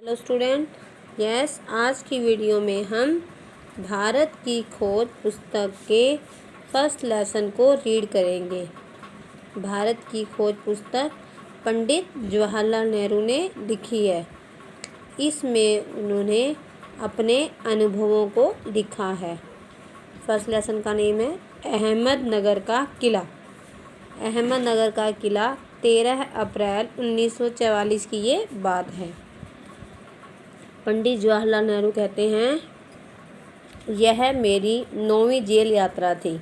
Hello student, yes आज की video में हम भारत की खोज पुस्तक के फर्स्ट लेसन को रीड करेंगे। भारत की खोज पुस्तक पंडित जवाहरलाल नेहरू ने लिखी है। इसमें उन्होंने अपने अनुभवों को लिखा है। फर्स्ट लेसन का नेम है अहमदनगर का किला। अहमदनगर का किला 13 अप्रैल 1944 की ये बात है। पंडित जवाहरलाल नेहरू कहते हैं, यह मेरी 9वीं जेल यात्रा थी।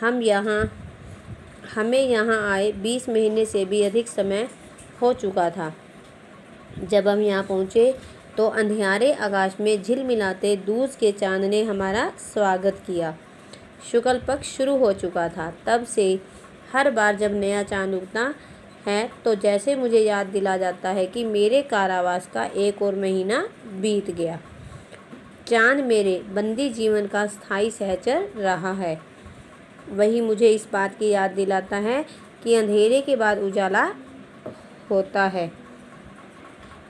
हमें यहाँ आए 20 महीने से भी अधिक समय हो चुका था। जब हम यहाँ पहुँचे तो अंधियारे आकाश में झिलमिलाते दूज के चांद ने हमारा स्वागत किया। शुक्ल पक्ष शुरू हो चुका था। तब से हर बार जब नया चांद उगता है तो जैसे मुझे याद दिला जाता है कि मेरे कारावास का एक और महीना बीत गया। चांद मेरे बंदी जीवन का स्थायी सहचर रहा है। वही मुझे इस बात की याद दिलाता है कि अंधेरे के बाद उजाला होता है।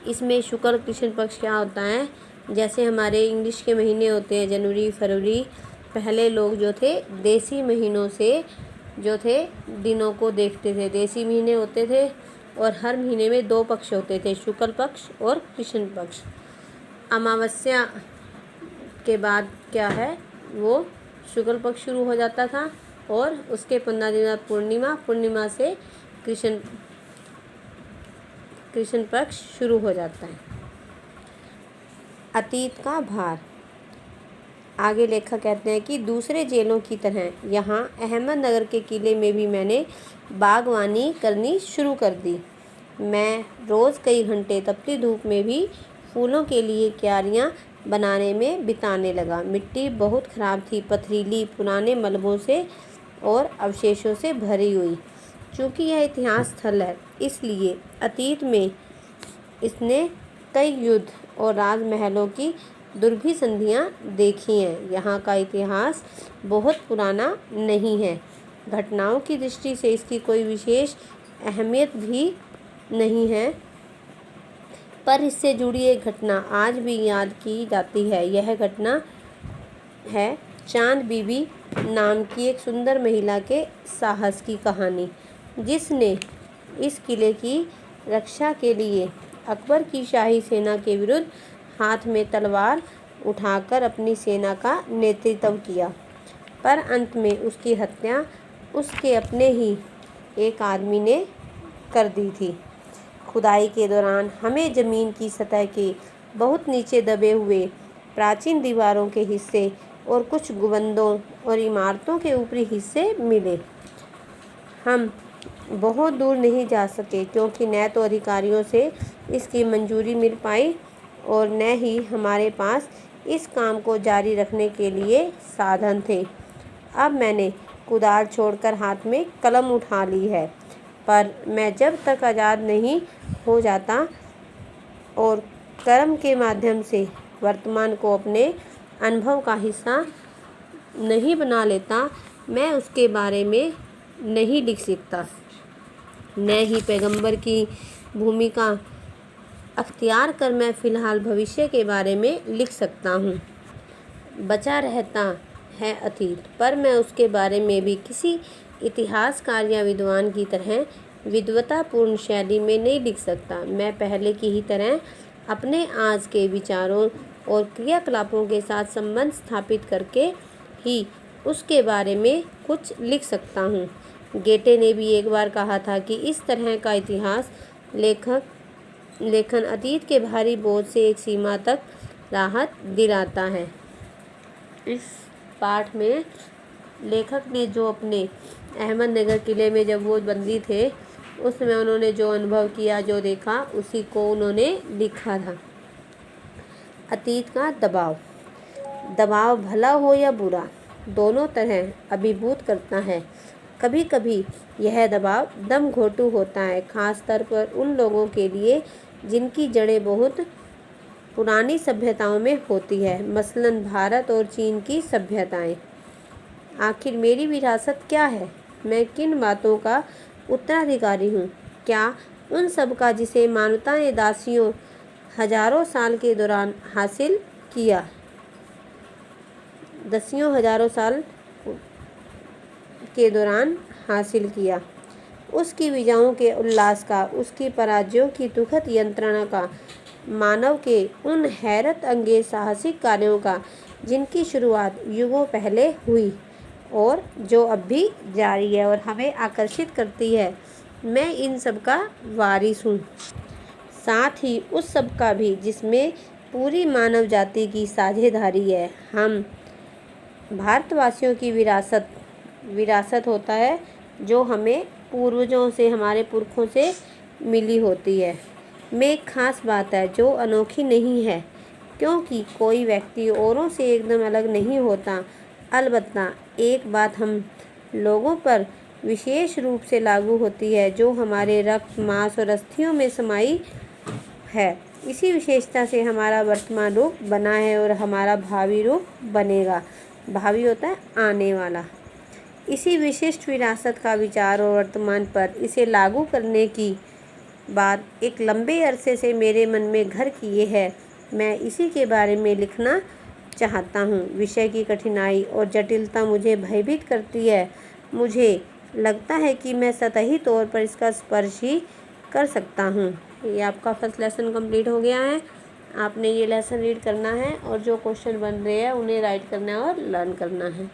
इसमें शुक्ल कृष्ण पक्ष क्या होता है, जैसे हमारे इंग्लिश के महीने होते हैं जनवरी फरवरी। पहले लोग जो थे देसी महीनों से जो थे दिनों को देखते थे। देसी महीने होते थे और हर महीने में 2 पक्ष होते थे, शुक्ल पक्ष और कृष्ण पक्ष। अमावस्या के बाद क्या है, वो शुक्ल पक्ष शुरू हो जाता था और उसके 15 दिन बाद पूर्णिमा से कृष्ण पक्ष शुरू हो जाता है। अतीत का भार। आगे लेखक कहते हैं कि दूसरे जेलों की तरह यहाँ अहमदनगर के किले में भी मैंने बागवानी करनी शुरू कर दी। मैं रोज़ कई घंटे तपती धूप में भी फूलों के लिए क्यारियाँ बनाने में बिताने लगा। मिट्टी बहुत ख़राब थी, पथरीली, पुराने मलबों से और अवशेषों से भरी हुई। चूँकि यह इतिहास स्थल है, इसलिए अतीत में इसने कई युद्ध और राजमहलों की दुर्भी संधियाँ देखी हैं। यहाँ का इतिहास बहुत पुराना नहीं है। घटनाओं की दृष्टि से इसकी कोई विशेष अहमियत भी नहीं है, पर इससे जुड़ी एक घटना आज भी याद की जाती है। यह घटना है चांद बीबी नाम की एक सुंदर महिला के साहस की कहानी, जिसने इस किले की रक्षा के लिए अकबर की शाही सेना के विरुद्ध हाथ में तलवार उठाकर अपनी सेना का नेतृत्व किया। पर अंत में उसकी हत्या उसके अपने ही एक आदमी ने कर दी थी। खुदाई के दौरान हमें ज़मीन की सतह के बहुत नीचे दबे हुए प्राचीन दीवारों के हिस्से और कुछ गुंबदों और इमारतों के ऊपरी हिस्से मिले। हम बहुत दूर नहीं जा सके क्योंकि न तो अधिकारियों से इसकी मंजूरी मिल पाई और न ही हमारे पास इस काम को जारी रखने के लिए साधन थे। अब मैंने कुदाल छोड़कर हाथ में कलम उठा ली है, पर मैं जब तक आज़ाद नहीं हो जाता और कर्म के माध्यम से वर्तमान को अपने अनुभव का हिस्सा नहीं बना लेता, मैं उसके बारे में नहीं लिख सकता, न ही पैगंबर की भूमिका अख्तियार कर मैं फ़िलहाल भविष्य के बारे में लिख सकता हूँ। बचा रहता है अतीत, पर मैं उसके बारे में भी किसी इतिहासकार या विद्वान की तरह विद्वतापूर्ण शैली में नहीं लिख सकता। मैं पहले की ही तरह अपने आज के विचारों और क्रियाकलापों के साथ संबंध स्थापित करके ही उसके बारे में कुछ लिख सकता हूँ। गेटे ने भी एक बार कहा था कि इस तरह का इतिहास लेखन अतीत के भारी बोझ से एक सीमा तक राहत दिलाता है। इस पाठ में लेखक ने जो अपने अहमदनगर किले में जब वो बंदी थे, उसमें उन्होंने जो अनुभव किया, जो देखा, उसी को उन्होंने लिखा था। अतीत का दबाव भला हो या बुरा, दोनों तरह अभिभूत करता है। कभी कभी यह दबाव दम घोंटू होता है, खासतौर पर उन लोगों के लिए जिनकी जड़ें बहुत पुरानी सभ्यताओं में होती है, मसलन भारत और चीन की सभ्यताएं। आखिर मेरी विरासत क्या है? मैं किन बातों का उत्तराधिकारी हूँ? क्या उन सब का जिसे मानवता ने दासियों हजारों साल के दौरान हासिल किया। दसियों हजारों साल के दौरान हासिल किया। उसकी विजयों के उल्लास का, उसकी पराजयों की दुखद यंत्रणा का, मानव के उन हैरत अंगेज साहसिक कार्यों का जिनकी शुरुआत युगों पहले हुई और जो अब भी जारी है और हमें आकर्षित करती है। मैं इन सब का वारिस हूँ, साथ ही उस सब का भी जिसमें पूरी मानव जाति की साझेदारी है। हम भारतवासियों की विरासत होता है जो हमें पूर्वजों से, हमारे पुरखों से मिली होती है। में एक ख़ास बात है जो अनोखी नहीं है, क्योंकि कोई व्यक्ति औरों से एकदम अलग नहीं होता। अलबत्ता एक बात हम लोगों पर विशेष रूप से लागू होती है जो हमारे रक्त, मांस और अस्थियों में समाई है। इसी विशेषता से हमारा वर्तमान रूप बना है और हमारा भावी रूप बनेगा। भावी होता है आने वाला। इसी विशिष्ट विरासत का विचार और वर्तमान पर इसे लागू करने की बात एक लंबे अरसे से मेरे मन में घर किए है। मैं इसी के बारे में लिखना चाहता हूँ। विषय की कठिनाई और जटिलता मुझे भयभीत करती है। मुझे लगता है कि मैं सतही तौर पर इसका स्पर्श ही कर सकता हूँ। ये आपका फर्स्ट लेसन कंप्लीट हो गया है। आपने ये लेसन रीड करना है और जो क्वेश्चन बन रहे हैं उन्हें राइट करना है और लर्न करना है।